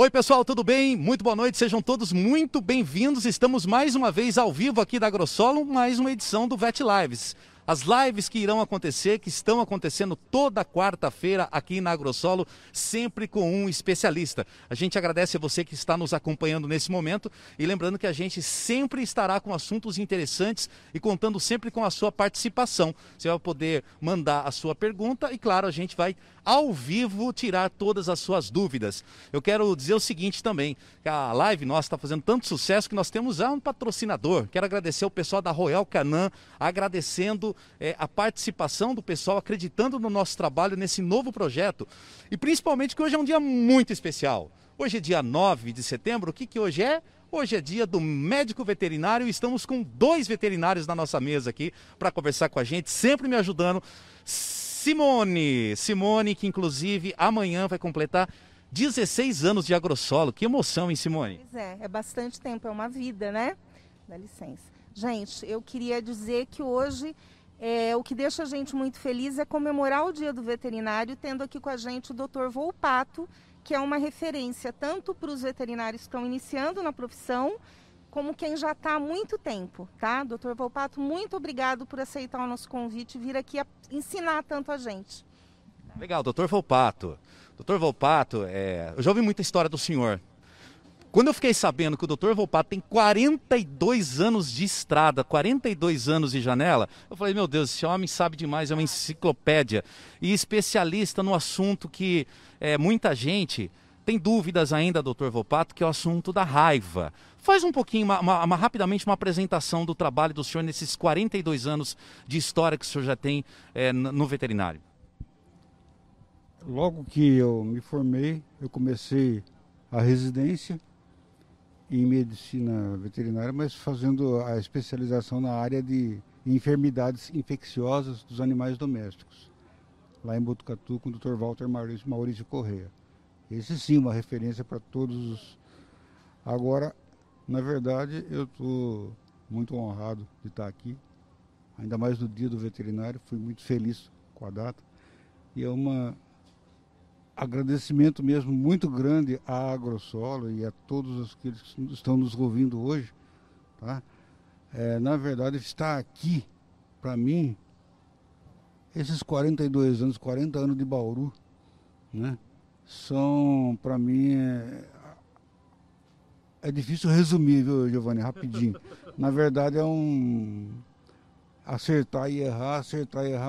Oi pessoal, tudo bem? Muito boa noite, sejam todos muito bem-vindos. Estamos mais uma vez ao vivo aqui da Agrosolo, mais uma edição do Vet Lives. As lives que irão acontecer, que estão acontecendo toda quarta-feira aqui na Agrosolo, sempre com um especialista. A gente agradece a você que está nos acompanhando nesse momento e lembrando que a gente sempre estará com assuntos interessantes e contando sempre com a sua participação. Você vai poder mandar a sua pergunta e, claro, a gente vai ao vivo tirar todas as suas dúvidas. Eu quero dizer o seguinte também, que a live nossa está fazendo tanto sucesso que nós temos já um patrocinador. Quero agradecer ao pessoal da Royal Canin, agradecendo a participação do pessoal, acreditando no nosso trabalho nesse novo projeto. E principalmente que hoje é um dia muito especial. Hoje é dia 9 de setembro, o que hoje é? Hoje é dia do médico veterinário e estamos com 2 veterinários na nossa mesa aqui para conversar com a gente, sempre me ajudando. Simone, que inclusive amanhã vai completar 16 anos de Agrosolo. Que emoção, hein, Simone? Pois é bastante tempo, é uma vida, né? Dá licença. Gente, eu queria dizer que hoje o que deixa a gente muito feliz é comemorar o Dia do Veterinário, tendo aqui com a gente o Dr. Volpato, que é uma referência tanto para os veterinários que estão iniciando na profissão, como quem já está há muito tempo, tá? Dr. Volpato, muito obrigado por aceitar o nosso convite e vir aqui ensinar tanto a gente. Legal, Dr. Volpato. Dr. Volpato, eu já ouvi muita história do senhor. Quando eu fiquei sabendo que o Dr. Volpato tem 42 anos de estrada, 42 anos de janela, eu falei, meu Deus, esse homem sabe demais, é uma enciclopédia e especialista no assunto que muita gente tem dúvidas ainda, Dr. Volpato, que é o assunto da raiva. Faz um pouquinho, rapidamente, uma apresentação do trabalho do senhor nesses 42 anos de história que o senhor já tem no veterinário. Logo que eu me formei, eu comecei a residência em medicina veterinária, mas fazendo a especialização na área de enfermidades infecciosas dos animais domésticos, lá em Botucatu, com o Dr. Walter Maurício Corrêa. Esse sim, uma referência para todos os... Agora, na verdade, eu estou muito honrado de estar aqui, ainda mais no Dia do Veterinário, fui muito feliz com a data, e é um agradecimento mesmo muito grande à Agrosolo e a todos aqueles que estão nos ouvindo hoje, tá? Na verdade, estar aqui, para mim, esses 42 anos, 40 anos de Bauru, né? São, para mim, é difícil resumir, viu, Giovanni, rapidinho. Na verdade, é acertar e errar,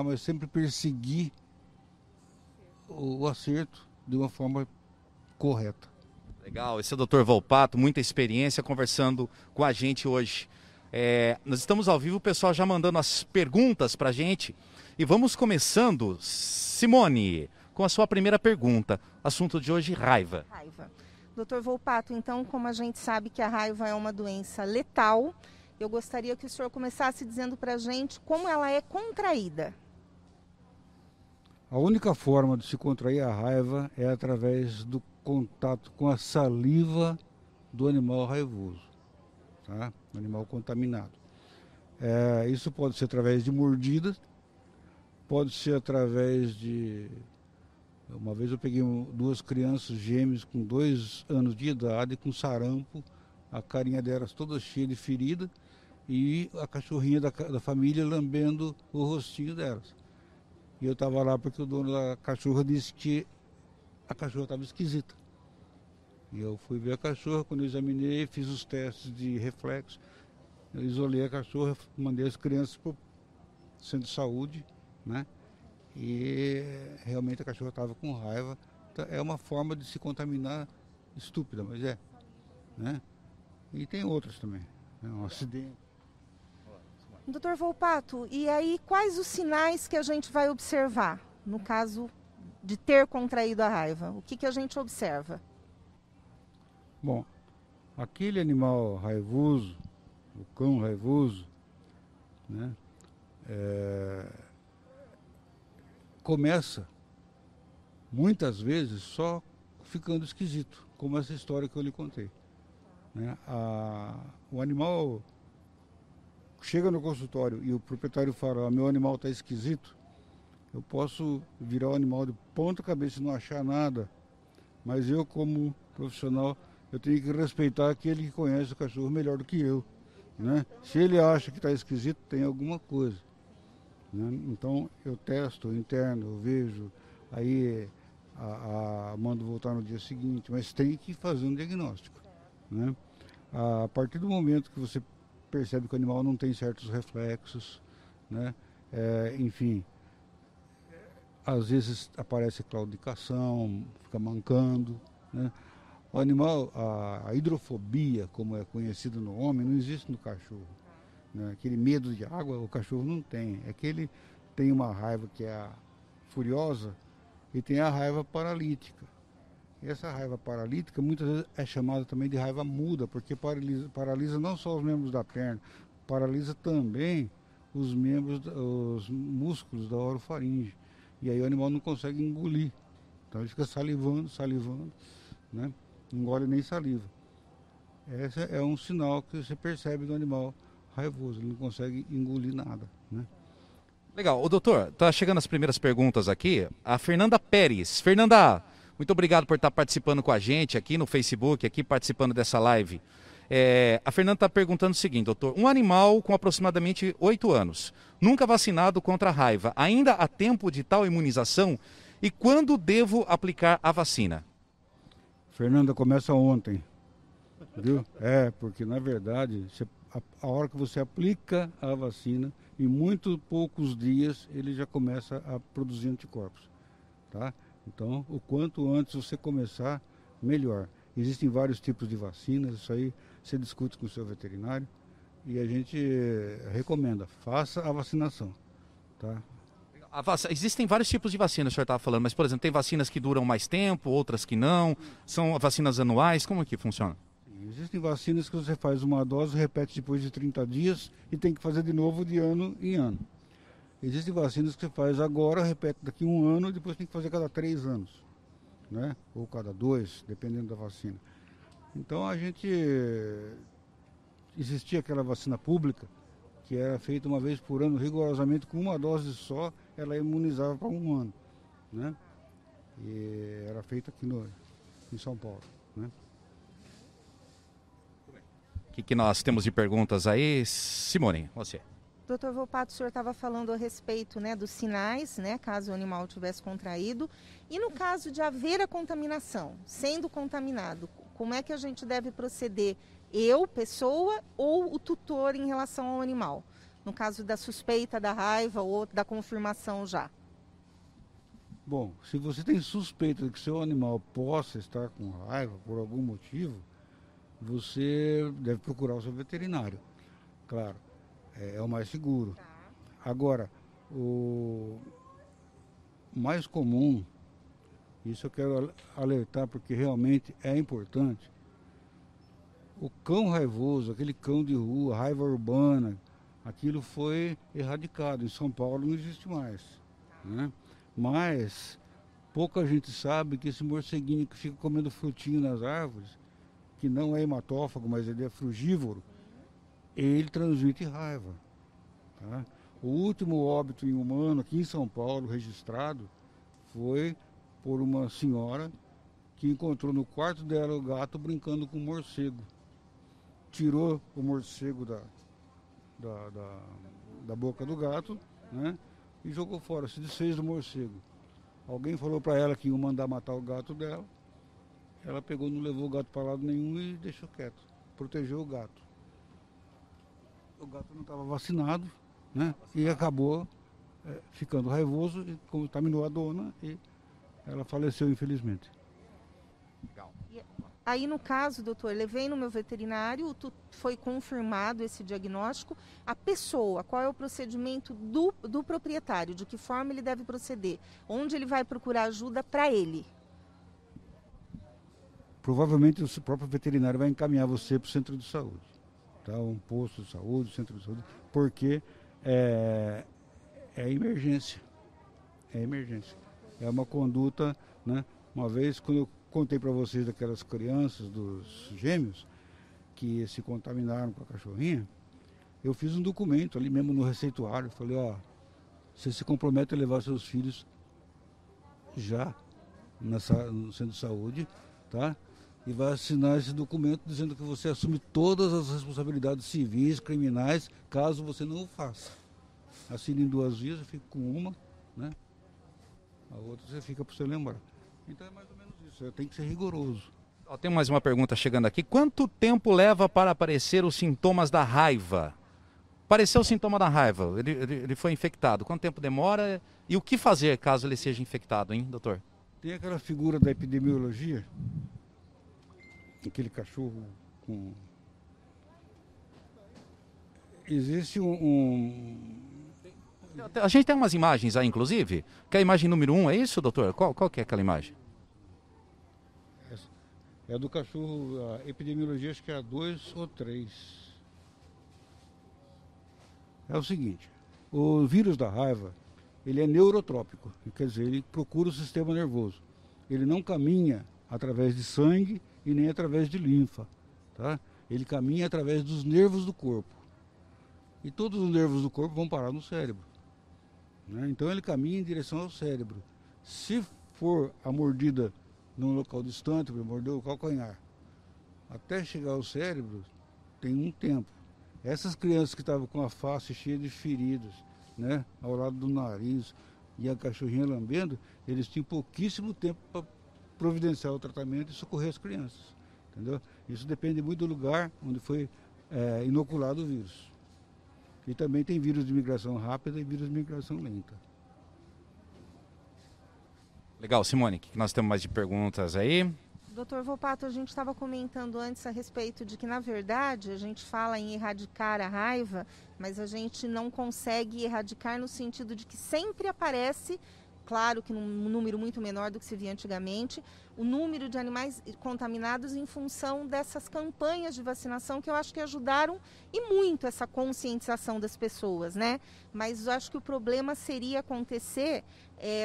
mas sempre perseguir o acerto de uma forma correta. Legal, esse é o Dr. Volpato, muita experiência conversando com a gente hoje. Nós estamos ao vivo, o pessoal já mandando as perguntas para a gente. E vamos começando, Simone, com a sua primeira pergunta. Assunto de hoje, raiva. Raiva. Dr. Volpato, então, como a gente sabe que a raiva é uma doença letal, eu gostaria que o senhor começasse dizendo para a gente como ela é contraída. A única forma de se contrair a raiva é através do contato com a saliva do animal raivoso, tá? Do animal contaminado. Isso pode ser através de mordidas, pode ser através de... Uma vez eu peguei 2 crianças gêmeas com 2 anos de idade, com sarampo, a carinha delas toda cheia de ferida e a cachorrinha da família lambendo o rostinho delas. E eu estava lá porque o dono da cachorra disse que a cachorra estava esquisita. E eu fui ver a cachorra, quando eu examinei, fiz os testes de reflexo, eu isolei a cachorra, mandei as crianças para o centro de saúde, né? E realmente a cachorra estava com raiva. Então, é uma forma de se contaminar estúpida, mas né? E tem outras também, né? Um acidente. Dr. Volpato, e aí quais os sinais que a gente vai observar no caso de ter contraído a raiva? O que a gente observa? Bom, aquele animal raivoso, o cão raivoso, né? Começa, muitas vezes, só ficando esquisito, como essa história que eu lhe contei, né? O animal chega no consultório e o proprietário fala, meu animal está esquisito, eu posso virar o animal de ponta cabeça e não achar nada, mas eu, como profissional, eu tenho que respeitar aquele que conhece o cachorro melhor do que eu, né? Se ele acha que está esquisito, tem alguma coisa, né? Então eu testo, eu interno, eu vejo, aí mando voltar no dia seguinte, mas tem que fazer um diagnóstico, né? A partir do momento que você percebe que o animal não tem certos reflexos, né? Enfim, às vezes aparece claudicação, fica mancando, né? O animal, a hidrofobia, como é conhecido no homem, não existe no cachorro, né? Aquele medo de água, o cachorro não tem. É que ele tem uma raiva que é a furiosa e tem a raiva paralítica. E essa raiva paralítica muitas vezes é chamada também de raiva muda, porque paralisa não só os membros da perna, paralisa também os músculos da orofaringe. E aí o animal não consegue engolir. Então ele fica salivando, né? Não engole nem saliva. Esse é um sinal que você percebe do animal raivoso, ele não consegue engolir nada, né? Legal. Ô, doutor, tá chegando as primeiras perguntas aqui. A Fernanda Pérez. Fernanda, muito obrigado por estar participando com a gente aqui no Facebook, aqui participando dessa live. A Fernanda está perguntando o seguinte, doutor. Um animal com aproximadamente 8 anos, nunca vacinado contra a raiva, ainda há tempo de tal imunização? E quando devo aplicar a vacina? Fernanda, começa ontem, viu? Porque na verdade, a hora que você aplica a vacina, em muito poucos dias ele já começa a produzir anticorpos, tá? Então, o quanto antes você começar, melhor. Existem vários tipos de vacinas, isso aí você discute com o seu veterinário e a gente recomenda, faça a vacinação, tá? Existem vários tipos de vacinas, o senhor estava falando, mas, por exemplo, tem vacinas que duram mais tempo, outras que não, são vacinas anuais, como é que funciona? Existem vacinas que você faz uma dose, repete depois de 30 dias e tem que fazer de novo de ano em ano. Existem vacinas que você faz agora, repete daqui a 1 ano e depois tem que fazer cada 3 anos, né? Ou cada 2, dependendo da vacina. Então existia aquela vacina pública que era feita uma vez por ano, rigorosamente, com uma dose só, ela imunizava para 1 ano, né? E era feita aqui em São Paulo, né? O que nós temos de perguntas aí? Simone, você. Doutor Volpato, o senhor estava falando a respeito, né, dos sinais, né, caso o animal tivesse contraído. E no caso de haver a contaminação, sendo contaminado, como é que a gente deve proceder? Eu, pessoa, ou o tutor em relação ao animal? No caso da suspeita da raiva ou da confirmação já. Bom, se você tem suspeita de que seu animal possa estar com raiva por algum motivo, você deve procurar o seu veterinário. Claro, é o mais seguro. Agora, o mais comum, isso eu quero alertar porque realmente é importante, o cão raivoso, aquele cão de rua, raiva urbana, aquilo foi erradicado. Em São Paulo não existe mais, né? Mas pouca gente sabe que esse morceguinho que fica comendo frutinho nas árvores, que não é hematófago, mas ele é frugívoro, ele transmite raiva, tá? O último óbito em humano aqui em São Paulo, registrado, foi por uma senhora que encontrou no quarto dela o gato brincando com um morcego. Tirou o morcego da boca do gato, né, e jogou fora, se desfez do morcego. Alguém falou para ela que ia mandar matar o gato dela. Ela pegou, não levou o gato para lado nenhum e deixou quieto. Protegeu o gato. O gato não estava vacinado, né? E acabou ficando raivoso e contaminou a dona e ela faleceu, infelizmente. Legal. Aí, no caso, doutor, levei no meu veterinário, foi confirmado esse diagnóstico. A pessoa, qual é o procedimento do proprietário? De que forma ele deve proceder? Onde ele vai procurar ajuda para ele? Provavelmente o próprio veterinário vai encaminhar você para o centro de saúde, tá? Um posto de saúde, centro de saúde, porque é emergência. É emergência. É uma conduta, né? Uma vez, quando eu contei para vocês daquelas crianças, dos gêmeos, que se contaminaram com a cachorrinha, eu fiz um documento ali mesmo no receituário. Falei, ó, você se compromete a levar seus filhos já no centro de saúde, tá? e vai assinar esse documento dizendo que você assume todas as responsabilidades civis, criminais, caso você não o faça. Assina em 2 vias, eu fico com uma, né? A outra você fica para você lembrar. Então é mais ou menos isso, tem que ser rigoroso. Tem mais uma pergunta chegando aqui. Quanto tempo leva para aparecer os sintomas da raiva? Apareceu o sintoma da raiva, ele foi infectado. Quanto tempo demora e o que fazer caso ele seja infectado, hein, doutor? Tem aquela figura da epidemiologia, aquele cachorro com... Existe A gente tem umas imagens aí, inclusive, que é a imagem número 1, é isso, doutor? Qual que é aquela imagem? É do cachorro, a epidemiologia acho que é a 2 ou 3. É o seguinte, o vírus da raiva, ele é neurotrópico, quer dizer, ele procura o sistema nervoso. Ele não caminha através de sangue e nem através de linfa, tá? Ele caminha através dos nervos do corpo. E todos os nervos do corpo vão parar no cérebro, né? Então ele caminha em direção ao cérebro. Se for a mordida num local distante, por mordeu o calcanhar, até chegar ao cérebro, tem um tempo. Essas crianças que estavam com a face cheia de feridas, né, ao lado do nariz e a cachorrinha lambendo, eles tinham pouquíssimo tempo para providenciar o tratamento e socorrer as crianças, entendeu? Isso depende muito do lugar onde foi inoculado o vírus. E também tem vírus de migração rápida e vírus de migração lenta. Legal, Simone, o que nós temos mais de perguntas aí? Doutor Volpato, a gente estava comentando antes a respeito de que, na verdade, a gente fala em erradicar a raiva, mas a gente não consegue erradicar no sentido de que sempre aparece, claro que num número muito menor do que se via antigamente, o número de animais contaminados em função dessas campanhas de vacinação que eu acho que ajudaram e muito essa conscientização das pessoas, né? Mas eu acho que o problema seria acontecer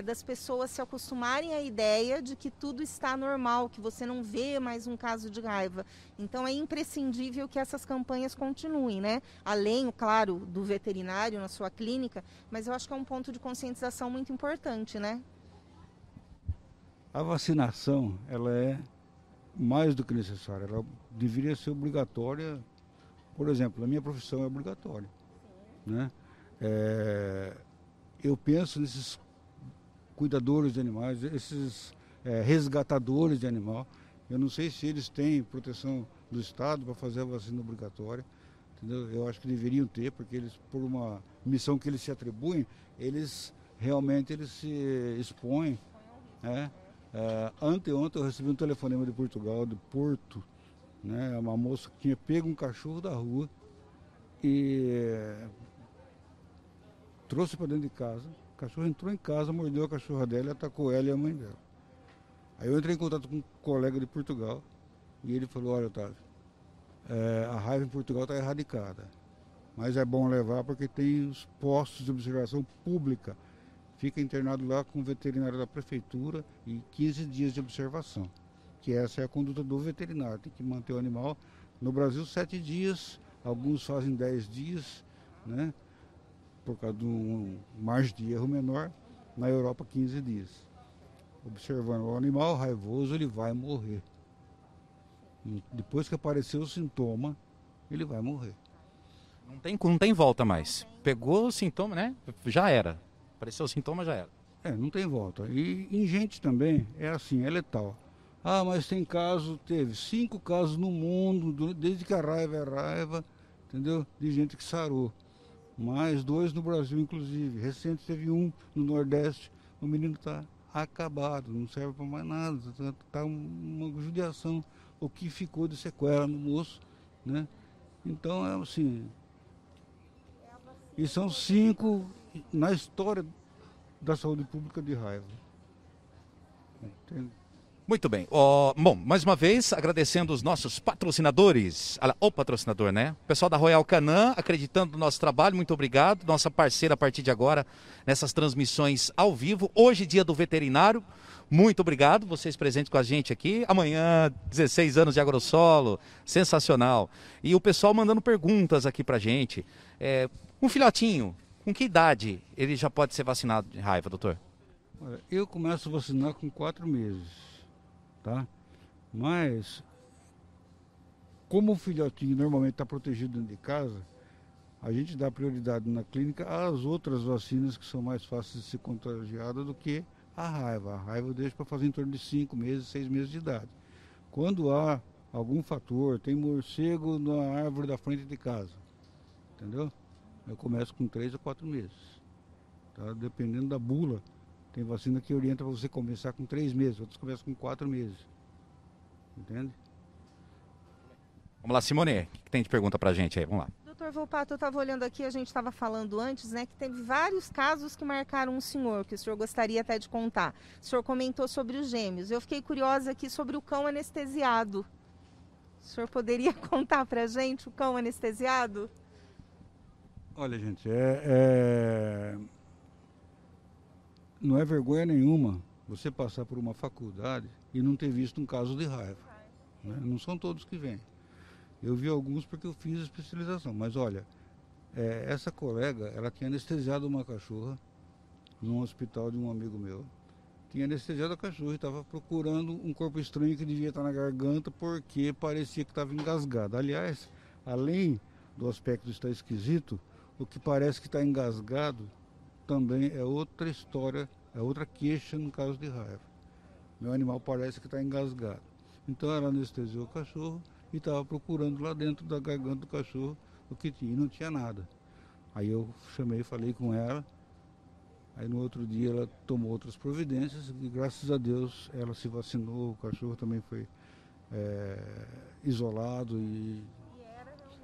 das pessoas se acostumarem à ideia de que tudo está normal, que você não vê mais um caso de raiva. Então é imprescindível que essas campanhas continuem, né? Além, claro, do veterinário na sua clínica, mas eu acho que é um ponto de conscientização muito importante, né? A vacinação, ela é mais do que necessária, ela deveria ser obrigatória. Por exemplo, a minha profissão é obrigatória, né? Eu penso nesses cuidadores de animais, esses resgatadores de animal. Eu não sei se eles têm proteção do Estado para fazer a vacina obrigatória, entendeu? Eu acho que deveriam ter, porque eles, por uma missão que eles se atribuem, eles realmente se expõem, né? Anteontem eu recebi um telefonema de Portugal, de Porto, né? Uma moça que tinha pego um cachorro da rua e trouxe para dentro de casa. O cachorro entrou em casa, mordeu a cachorra dela e atacou ela e a mãe dela. Aí eu entrei em contato com um colega de Portugal e ele falou: olha, Otávio, a raiva em Portugal está erradicada, mas é bom levar porque tem os postos de observação pública. Fica internado lá com o veterinário da prefeitura e 15 dias de observação, que essa é a conduta do veterinário, tem que manter o animal. No Brasil 7 dias, alguns fazem 10 dias, né, por causa de um margem de erro menor. Na Europa 15 dias. Observando o animal raivoso, ele vai morrer. E depois que aparecer o sintoma, ele vai morrer. Não tem volta mais. Pegou o sintoma, né? Já era. Apareceu o sintoma, já era. Não tem volta. E em gente também é assim, é letal. Ah, mas tem teve 5 casos no mundo, desde que a raiva é raiva, entendeu? De gente que sarou. Mais 2 no Brasil, inclusive. Recente teve um no Nordeste. O menino está acabado, não serve para mais nada. Está uma judiação. O que ficou de sequela no moço, né? Então é assim. E são 5 na história da saúde pública de raiva. Muito bem. Bom, mais uma vez, agradecendo os nossos patrocinadores. O patrocinador, né? O pessoal da Royal Canin, acreditando no nosso trabalho, muito obrigado. Nossa parceira a partir de agora, nessas transmissões ao vivo. Hoje, dia do veterinário. Muito obrigado, vocês presentes com a gente aqui. Amanhã, 16 anos de Agrosolo, sensacional. E o pessoal mandando perguntas aqui pra gente. Um filhotinho, com que idade ele já pode ser vacinado de raiva, doutor? Eu começo a vacinar com 4 meses. Tá? Mas Como o filhotinho normalmente está protegido dentro de casa, a gente dá prioridade na clínica às outras vacinas que são mais fáceis de ser contagiadas do que a raiva. A raiva eu deixo para fazer em torno de 5 meses, 6 meses de idade. Quando há algum fator, tem morcego na árvore da frente de casa, entendeu? Eu começo com 3 a 4 meses. Tá? Dependendo da bula, tem vacina que orienta para você começar com 3 meses, outros começam com 4 meses. Entende? Vamos lá, Simone, o que tem de pergunta pra gente aí? Vamos lá. Doutor Volpato, eu estava olhando aqui, a gente estava falando antes, né, que teve vários casos que marcaram o senhor, que o senhor gostaria até de contar. O senhor comentou sobre os gêmeos. Eu fiquei curiosa aqui sobre o cão anestesiado. O senhor poderia contar pra gente o cão anestesiado? Olha, gente, não é vergonha nenhuma você passar por uma faculdade e não ter visto um caso de raiva. Né? Não são todos que vêm. Eu vi alguns porque eu fiz especialização, mas olha, essa colega, ela tinha anestesiado uma cachorra num hospital de um amigo meu. Tinha anestesiado a cachorra e estava procurando um corpo estranho que devia estar na garganta porque parecia que estava engasgado. Aliás, além do aspecto estar esquisito, o que parece que está engasgado também é outra história, é outra queixa no caso de raiva. Meu animal parece que está engasgado. Então ela anestesiou o cachorro e estava procurando lá dentro da garganta do cachorro o que tinha, e não tinha nada. Aí eu chamei, falei com ela, aí no outro dia ela tomou outras providências e graças a Deus ela se vacinou, o cachorro também foi isolado e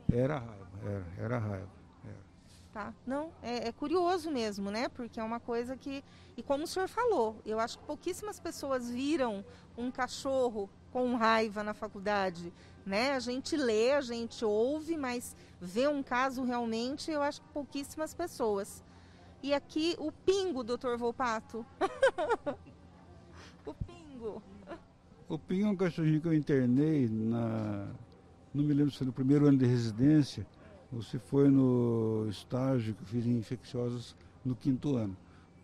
era raiva, era raiva. Tá. Não, é curioso mesmo, né? Porque é uma coisa que... E como o senhor falou, eu acho que pouquíssimas pessoas viram um cachorro com raiva na faculdade, né? A gente lê, a gente ouve, mas ver um caso realmente, eu acho que pouquíssimas pessoas. E aqui o Pingo, doutor Volpato. O Pingo. O Pingo é um cachorrinho que eu internei não me lembro se foi no primeiro ano de residência, ou se foi no estágio que eu fiz em infecciosas no 5º ano.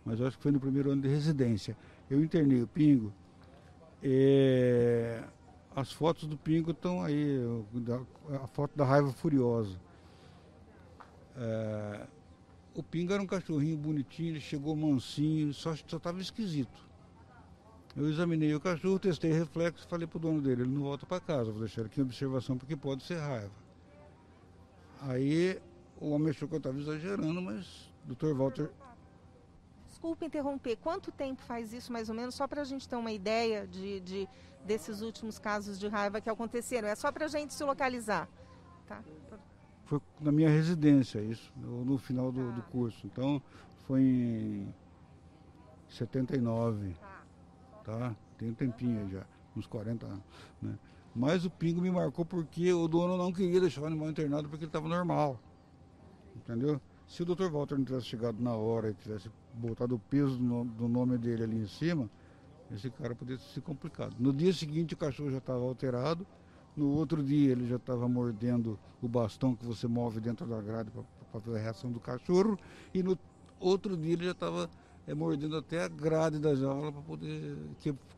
Mas eu acho que foi no primeiro ano de residência. Eu internei o Pingo. As fotos do Pingo estão aí, a foto da raiva furiosa. O Pingo era um cachorrinho bonitinho, ele chegou mansinho, só estava esquisito. Eu examinei o cachorro, testei reflexo, falei pro dono dele, ele não volta para casa, vou deixar ele aqui em observação porque pode ser raiva. Aí o homem achou que eu estava exagerando, mas o Dr. Walter... Desculpa interromper, quanto tempo faz isso mais ou menos, só para a gente ter uma ideia desses últimos casos de raiva que aconteceram? É só para a gente se localizar. Tá. Foi na minha residência isso, no final do curso, então foi em 79, tá? Tem um tempinho aí já, uns 40 anos, né? Mas o Pingo me marcou porque o dono não queria deixar o animal internado porque ele estava normal, entendeu? Se o Dr. Walter não tivesse chegado na hora e tivesse botado o peso do nome dele ali em cima, esse cara poderia ter sido complicado. No dia seguinte o cachorro já estava alterado, no outro dia ele já estava mordendo o bastão que você move dentro da grade para ver a reação do cachorro, e no outro dia ele já estava mordendo até a grade da jaula para poder...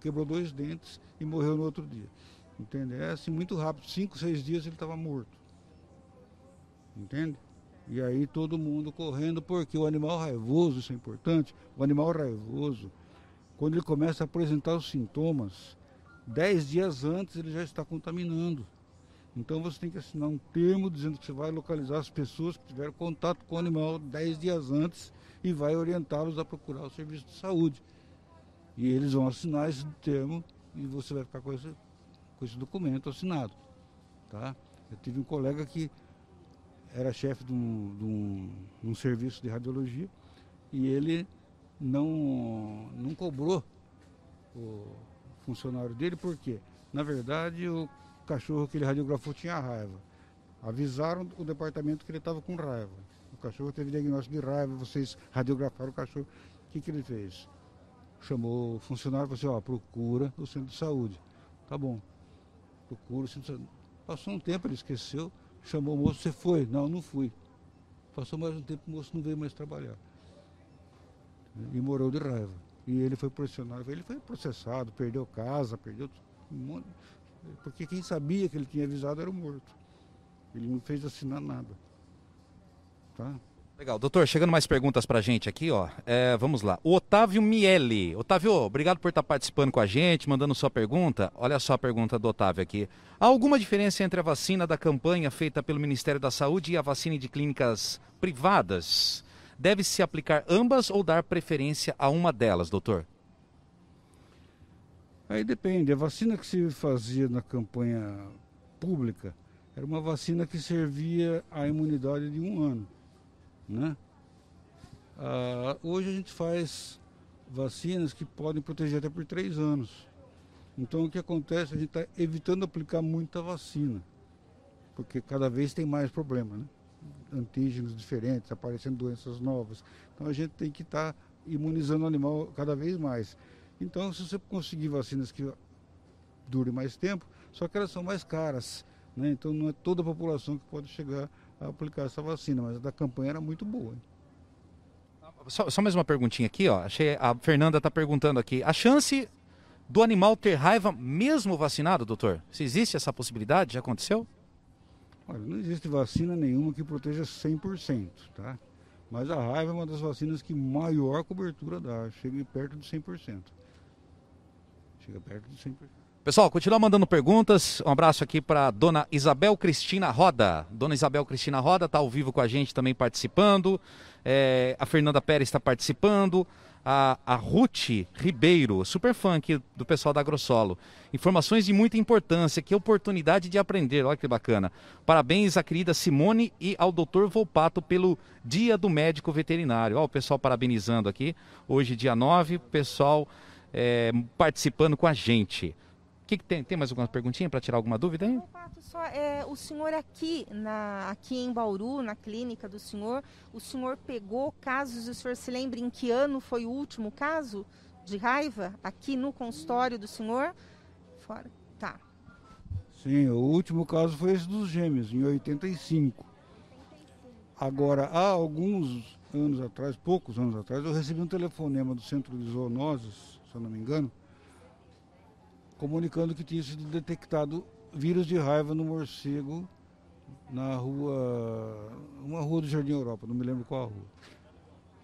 quebrou 2 dentes e morreu no outro dia. Entende? É assim muito rápido, 5, 6 dias ele estava morto. Entende? E aí todo mundo correndo, porque o animal raivoso, isso é importante, o animal raivoso, quando ele começa a apresentar os sintomas, 10 dias antes ele já está contaminando. Então você tem que assinar um termo dizendo que você vai localizar as pessoas que tiveram contato com o animal 10 dias antes e vai orientá-los a procurar o serviço de saúde. E eles vão assinar esse termo e você vai ficar com esse documento assinado. Tá? Eu tive um colega que era chefe de um serviço de radiologia e ele não cobrou o funcionário dele, porque, na verdade, o cachorro que ele radiografou tinha raiva. Avisaram o departamento que ele estava com raiva. O cachorro teve diagnóstico de raiva, vocês radiografaram o cachorro. O que ele fez? Chamou o funcionário e falou assim, procura o centro de saúde. Tá bom, procura o centro de saúde. Passou um tempo, ele esqueceu, chamou o moço, você foi? Não, não fui. Passou mais um tempo, o moço não veio mais trabalhar. E morreu de raiva. E ele foi pressionado, ele foi processado, perdeu casa, perdeu um monte, Porque quem sabia que ele tinha avisado era o morto. Ele não fez assinar nada. Tá? Legal, doutor, chegando mais perguntas pra gente aqui, ó. Vamos lá. O Otávio Miele. Otávio, obrigado por estar participando com a gente, mandando sua pergunta. Olha só a pergunta do Otávio aqui. Há alguma diferença entre a vacina da campanha feita pelo Ministério da Saúde e a vacina de clínicas privadas? Deve-se aplicar ambas ou dar preferência a uma delas, doutor? Aí depende. A vacina que se fazia na campanha pública era uma vacina que servia à imunidade de 1 ano. Né? Hoje a gente faz vacinas que podem proteger até por 3 anos. Então o que acontece? A gente está evitando aplicar muita vacina, porque cada vez tem mais problema, né? Antígenos diferentes, aparecendo doenças novas. Então a gente tem que estar imunizando o animal cada vez mais. Então se você conseguir vacinas que durem mais tempo, só que elas são mais caras, né? Então não é toda a população que pode chegar a aplicar essa vacina, mas a da campanha era muito boa. Hein? Só mais uma perguntinha aqui, ó. A Fernanda está perguntando aqui. A chance do animal ter raiva mesmo vacinado, doutor? Se existe essa possibilidade, já aconteceu? Olha, não existe vacina nenhuma que proteja 100%, tá? Mas a raiva é uma das vacinas que maior cobertura dá, chega perto de 100%. Chega perto de 100%. Pessoal, continua mandando perguntas. Um abraço aqui para dona Isabel Cristina Roda. Dona Isabel Cristina Roda está ao vivo com a gente também participando. A Fernanda Pérez está participando. A Ruth Ribeiro, super fã aqui do pessoal da Agrossolo. Informações de muita importância, que oportunidade de aprender. Olha que bacana. Parabéns à querida Simone e ao Dr. Volpato pelo Dia do Médico Veterinário. Olha o pessoal parabenizando aqui. Hoje, dia 9, o pessoal participando com a gente. Que tem mais alguma perguntinha para tirar alguma dúvida aí? Só, o senhor aqui em Bauru, na clínica do senhor, o senhor pegou casos, o senhor se lembra em que ano foi o último caso de raiva aqui no consultório do senhor? Fora. Tá. Sim, o último caso foi esse dos gêmeos, em 85. Agora, há alguns anos atrás, poucos anos atrás, eu recebi um telefonema do Centro de Zoonoses, se eu não me engano, comunicando que tinha sido detectado vírus de raiva no morcego na uma rua do Jardim Europa, não me lembro qual a rua.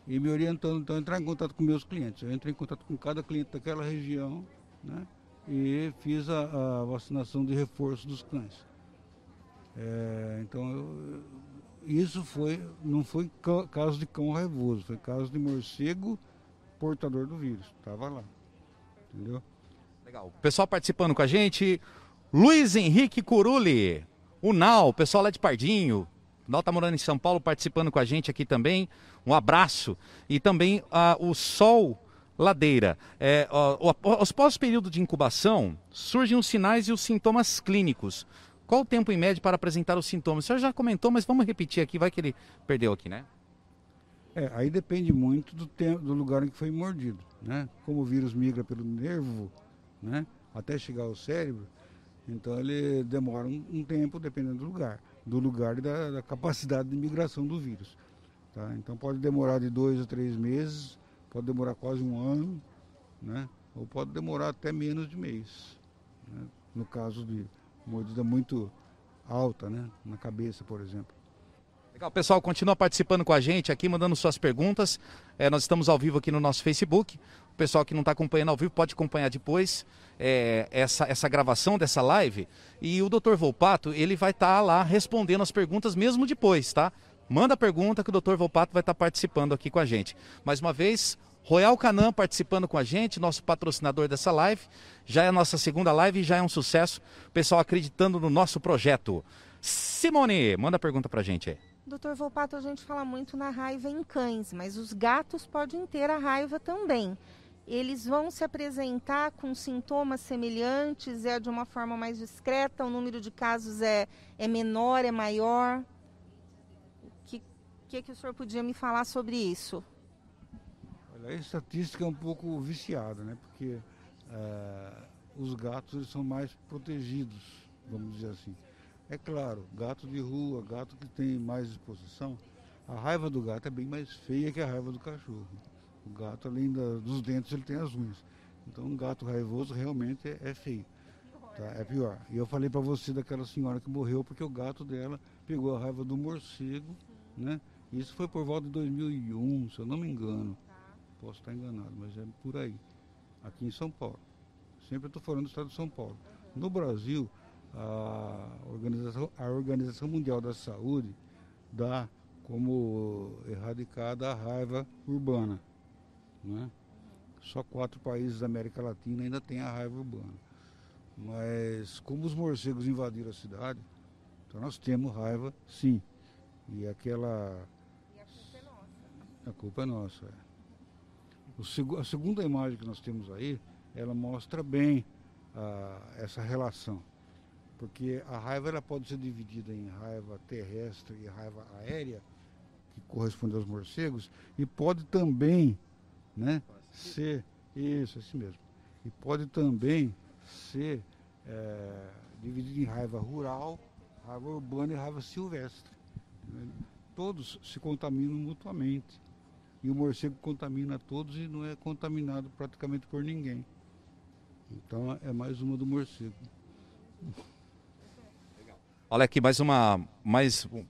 E me orientando então a entrar em contato com meus clientes. Eu entrei em contato com cada cliente daquela região, né, e fiz a vacinação de reforço dos cães. Então, isso não foi caso de cão raivoso, foi caso de morcego portador do vírus. Estava lá, entendeu? Legal. Pessoal participando com a gente, Luiz Henrique Curuli, o Nau, pessoal lá de Pardinho, o Nau tá morando em São Paulo, participando com a gente aqui também, um abraço. E também o Sol Ladeira. Após o período de incubação, surgem os sinais e os sintomas clínicos. Qual o tempo em média para apresentar os sintomas? O senhor já comentou, mas vamos repetir aqui, vai que ele perdeu aqui, né? Aí depende muito do lugar em que foi mordido, né? Como o vírus migra pelo nervo, né, até chegar ao cérebro, então ele demora um tempo, dependendo do lugar e da capacidade de migração do vírus. Tá? Então pode demorar de 2 a 3 meses, pode demorar quase 1 ano, né, ou pode demorar até menos de mês, né, no caso de mordida muito alta, né, na cabeça, por exemplo. Legal, pessoal, continua participando com a gente aqui, mandando suas perguntas. Nós estamos ao vivo aqui no nosso Facebook. O pessoal que não está acompanhando ao vivo pode acompanhar depois essa gravação dessa live. E o Dr. Volpato, ele vai estar lá respondendo as perguntas mesmo depois, tá? Manda a pergunta que o Dr. Volpato vai estar participando aqui com a gente. Mais uma vez, Royal Canin participando com a gente, nosso patrocinador dessa live. Já é a nossa segunda live e já é um sucesso. O pessoal acreditando no nosso projeto. Simone, manda a pergunta pra gente aí. Doutor Volpato, a gente fala muito na raiva em cães, mas os gatos podem ter a raiva também. Eles vão se apresentar com sintomas semelhantes, de uma forma mais discreta, o número de casos é menor, é maior? O que o senhor podia me falar sobre isso? Olha, a estatística é um pouco viciada, né? Porque os gatos eles são mais protegidos, vamos dizer assim. É claro, gato de rua, gato que tem mais exposição, a raiva do gato é bem mais feia que a raiva do cachorro. O gato, além dos dentes, ele tem as unhas. Então, um gato raivoso realmente é feio. Tá? É pior. E eu falei para você daquela senhora que morreu porque o gato dela pegou a raiva do morcego, né? Isso foi por volta de 2001, se eu não me engano. Posso estar enganado, mas é por aí. Aqui em São Paulo. Sempre eu estou falando do estado de São Paulo. No Brasil, a Organização Mundial da Saúde dá como erradicada a raiva urbana, né? Só 4 países da América Latina ainda tem a raiva urbana. Mas como os morcegos invadiram a cidade, então nós temos raiva, sim. E aquela... E a culpa é nossa. A culpa é nossa. A segunda imagem que nós temos aí, ela mostra bem essa relação. Porque a raiva ela pode ser dividida em raiva terrestre e raiva aérea, que corresponde aos morcegos, e pode também, né, ser... Isso, assim mesmo. E pode também ser dividido em raiva rural, raiva urbana e raiva silvestre. Todos se contaminam mutuamente. E o morcego contamina todos e não é contaminado praticamente por ninguém. Então é mais uma do morcego. Olha aqui, mais o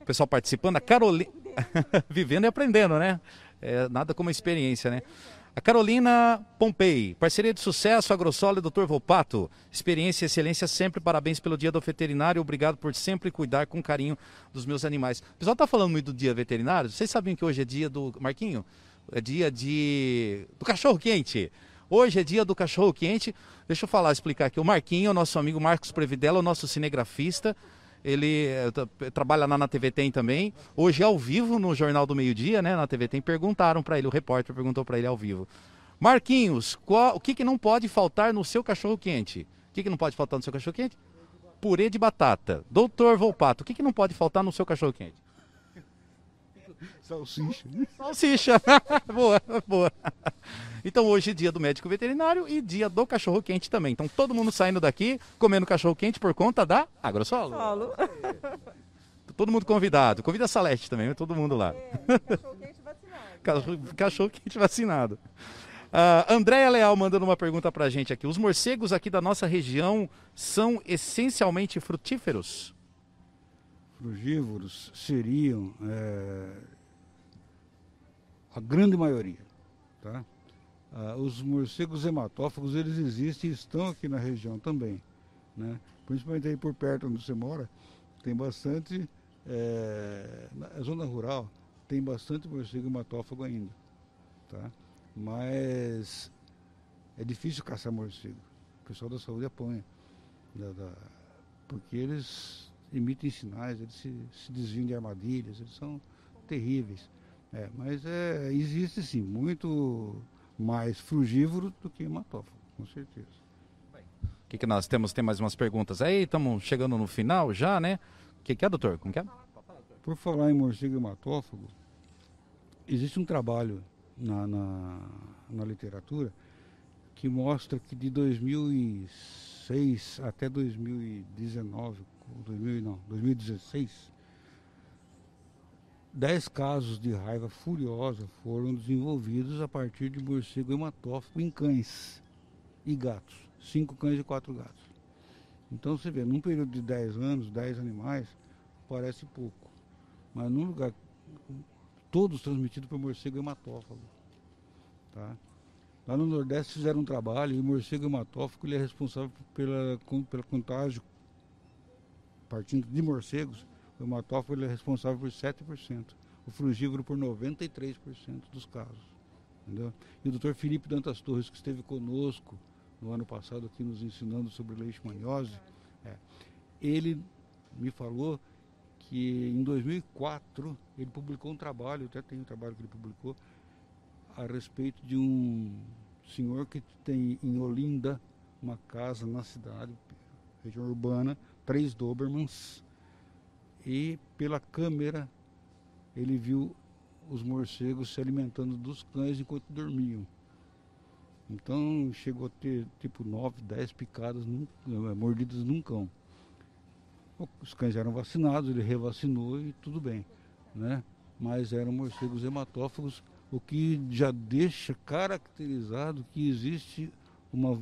pessoal participando. A Carolina, vivendo e aprendendo, né? Nada como experiência, né? A Carolina Pompei, parceria de sucesso, AgroSolo e Dr. Volpato. Experiência e excelência sempre, parabéns pelo Dia do Veterinário, obrigado por sempre cuidar com carinho dos meus animais. O pessoal está falando muito do Dia Veterinário, vocês sabiam que hoje é dia do... Marquinho? É dia do cachorro-quente. Hoje é dia do cachorro-quente. Deixa eu explicar aqui. O Marquinho, nosso amigo Marcos Previdella, o nosso cinegrafista. Ele trabalha lá na TV Tem também. Hoje ao vivo no Jornal do Meio-Dia, né? Na TV Tem, perguntaram para ele, o repórter perguntou para ele ao vivo. Marquinhos, o que não pode faltar no seu cachorro-quente? O que não pode faltar no seu cachorro-quente? Purê de batata. Doutor Volpato, o que não pode faltar no seu cachorro-quente? Salsicha. Salsicha. Boa, boa. Então hoje é dia do médico veterinário e dia do cachorro-quente também. Então todo mundo saindo daqui comendo cachorro-quente por conta da AgroSolo. Todo mundo convidado. Convida a Salete também, todo mundo lá. Cachorro-quente vacinado. Cachorro-quente vacinado. Andréia Leal mandando uma pergunta pra gente aqui. Os morcegos aqui da nossa região são essencialmente frutíferos? Frugívoros seriam a grande maioria, tá? Os morcegos hematófagos, eles existem e estão aqui na região também, né? Principalmente aí por perto onde você mora, tem bastante, na zona rural, tem bastante morcego hematófago ainda, tá? Mas é difícil caçar morcego, o pessoal da saúde apanha, porque eles emitem sinais, eles se desviam de armadilhas, eles são terríveis. Mas existe sim, muito mais frugívoro do que hematófago, com certeza. O que nós temos? Tem mais umas perguntas aí, estamos chegando no final já, né? O que é, doutor? Como que é? Por falar em morcego hematófago, existe um trabalho na literatura que mostra que de 2006 até 2016, 10 casos de raiva furiosa foram desenvolvidos a partir de morcego hematófago em cães e gatos. 5 cães e 4 gatos. Então você vê, num período de 10 anos, 10 animais, parece pouco. Mas num lugar, todos transmitidos por morcego hematófago. Tá? Lá no Nordeste fizeram um trabalho e o morcego hematófago ele é responsável pela contágio. Partindo de morcegos, o hematófago ele é responsável por 7%, o frugívoro por 93% dos casos. Entendeu? E o Dr. Felipe Dantas Torres, que esteve conosco no ano passado aqui nos ensinando sobre leishmaniose, ele me falou que em 2004 ele publicou um trabalho, até tem um trabalho que ele publicou, a respeito de um senhor que tem em Olinda uma casa na cidade, região urbana, 3 Dobermans, e pela câmera ele viu os morcegos se alimentando dos cães enquanto dormiam. Então chegou a ter tipo 9, 10 picadas, mordidas num cão. Os cães eram vacinados, ele revacinou e tudo bem, né? Mas eram morcegos hematófagos, o que já deixa caracterizado que existe uma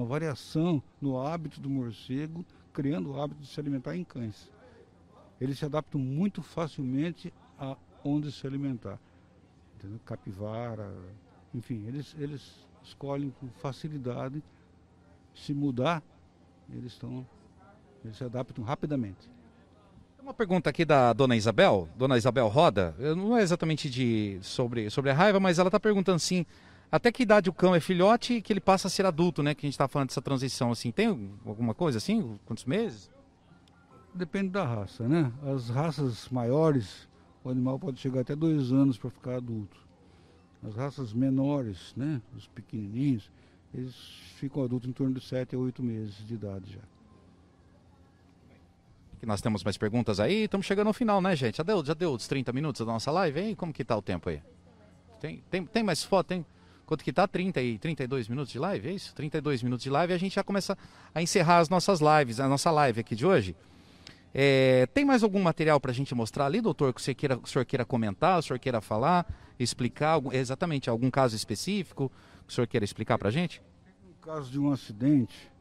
variação no hábito do morcego, criando o hábito de se alimentar em cães. Eles se adaptam muito facilmente a onde se alimentar. Entendeu? Capivara, enfim, eles escolhem com facilidade. Se mudar, eles se adaptam rapidamente. Tem uma pergunta aqui da Dona Isabel Roda, não é exatamente sobre a raiva, mas ela está perguntando assim, até que idade o cão é filhote e que ele passa a ser adulto, né? Que a gente está falando dessa transição, assim, tem alguma coisa assim? Quantos meses? Depende da raça, né? As raças maiores, o animal pode chegar até 2 anos para ficar adulto. As raças menores, né? Os pequenininhos, eles ficam adultos em torno de 7 a 8 meses de idade já. Que nós temos mais perguntas aí, estamos chegando ao final, né, gente? Já deu os 30 minutos da nossa live, hein? Como que tá o tempo aí? Tem mais foto, tem? Quanto que tá? 30 e 32 minutos de live, é isso? 32 minutos de live e a gente já começa a encerrar as nossas lives, a nossa live aqui de hoje. Tem mais algum material para a gente mostrar ali, doutor, que o senhor queira comentar, o senhor queira falar, explicar, exatamente algum caso específico que o senhor queira explicar para a gente? Um caso de um acidente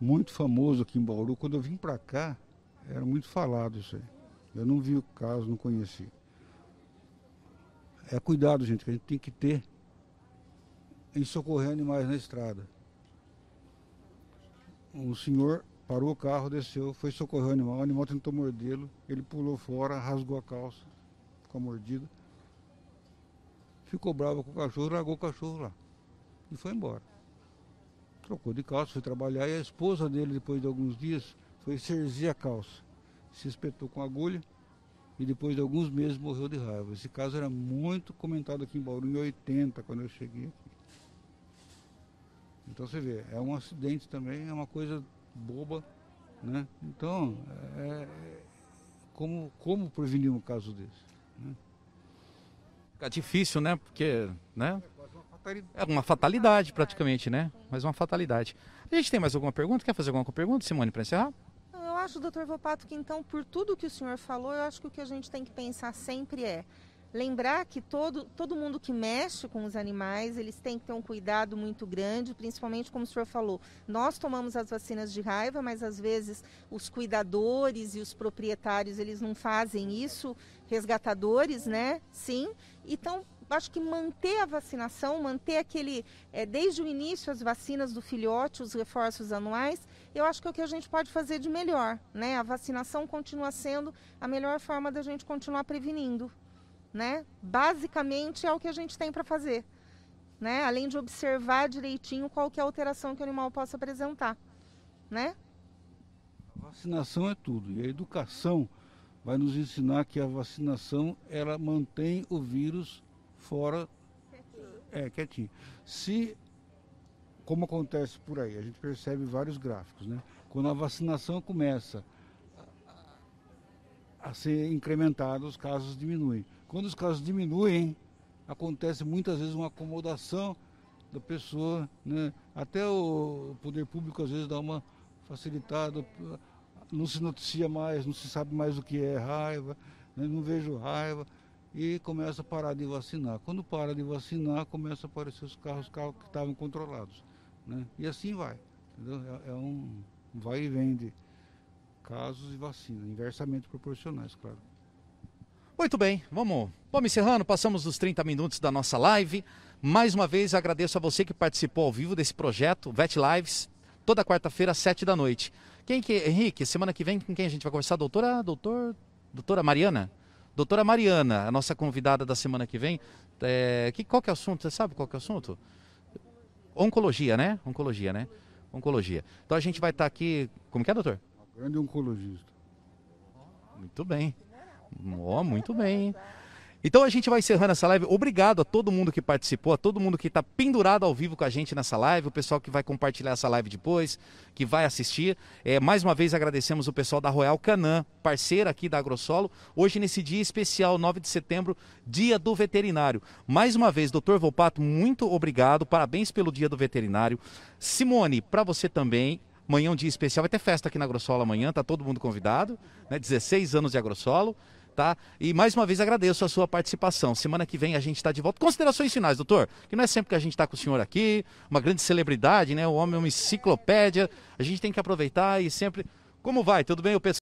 muito famoso aqui em Bauru, quando eu vim para cá, era muito falado isso aí. Eu não vi o caso, não conheci. É cuidado, gente, que a gente tem que ter em socorrer animais na estrada. Um senhor parou o carro, desceu, foi socorrer o animal tentou mordê-lo, ele pulou fora, rasgou a calça, ficou mordido. Ficou bravo com o cachorro, largou o cachorro lá e foi embora. Trocou de calça, foi trabalhar e a esposa dele, depois de alguns dias, foi cerzir a calça. Se espetou com agulha e depois de alguns meses morreu de raiva. Esse caso era muito comentado aqui em Bauru em 80, quando eu cheguei aqui. Então você vê, é um acidente também, é uma coisa boba, né? Então, como prevenir um caso desse? Né? Fica difícil, né? Porque, né? É uma fatalidade praticamente, né? Mas uma fatalidade. A gente tem mais alguma pergunta? Quer fazer alguma pergunta, Simone, para encerrar? Eu acho, doutor Volpato, que então, por tudo que o senhor falou, eu acho que o que a gente tem que pensar sempre é lembrar que todo mundo que mexe com os animais, eles têm que ter um cuidado muito grande, principalmente como o senhor falou, nós tomamos as vacinas de raiva, mas às vezes os cuidadores e os proprietários, eles não fazem isso, resgatadores, né? Sim. Então, acho que manter a vacinação, manter desde o início as vacinas do filhote, os reforços anuais, eu acho que é o que a gente pode fazer de melhor, né? A vacinação continua sendo a melhor forma da gente continuar prevenindo, né? Basicamente é o que a gente tem para fazer, né? Além de observar direitinho qual que é a alteração que o animal possa apresentar, né? A vacinação é tudo e a educação vai nos ensinar que a vacinação ela mantém o vírus fora, quietinho. Se, como acontece por aí, a gente percebe vários gráficos, né? Quando a vacinação começa a ser incrementada, os casos diminuem. Quando os casos diminuem, acontece muitas vezes uma acomodação da pessoa, né? Até o poder público às vezes dá uma facilitada, não se noticia mais, não se sabe mais o que é raiva, né? Não vejo raiva. E começa a parar de vacinar. Quando para de vacinar, começa a aparecer os carros que estavam controlados, né? E assim vai, entendeu? É um vai e vem de casos e vacina, inversamente proporcionais, claro. Muito bem, vamos encerrando, passamos os 30 minutos da nossa live. Mais uma vez agradeço a você que participou ao vivo desse projeto, Vet Lives, toda quarta-feira às 7 da noite. Henrique, semana que vem com quem a gente vai conversar? Doutora Mariana? Doutora Mariana, a nossa convidada da semana que vem. Qual que é o assunto? Você sabe qual que é o assunto? Oncologia, né? Oncologia. Então a gente vai estar aqui... Como que é, doutor? Grande oncologista. Muito bem. Muito bem, hein? Então a gente vai encerrando essa live. Obrigado a todo mundo que participou, a todo mundo que está pendurado ao vivo com a gente nessa live, o pessoal que vai compartilhar essa live depois, que vai assistir. Mais uma vez agradecemos o pessoal da Royal Canin, parceira aqui da AgroSolo, hoje nesse dia especial, 9 de setembro, Dia do Veterinário. Mais uma vez, doutor Volpato, muito obrigado, parabéns pelo Dia do Veterinário. Simone, para você também. Amanhã é um dia especial, vai ter festa aqui na AgroSolo amanhã, tá todo mundo convidado, né? 16 anos de AgroSolo. tá? E mais uma vez agradeço a sua participação. Semana que vem a gente está de volta. Considerações finais, doutor? Que não é sempre que a gente está com o senhor aqui, uma grande celebridade, né? O homem é uma enciclopédia. A gente tem que aproveitar e sempre... Como vai? Tudo bem, o pessoal?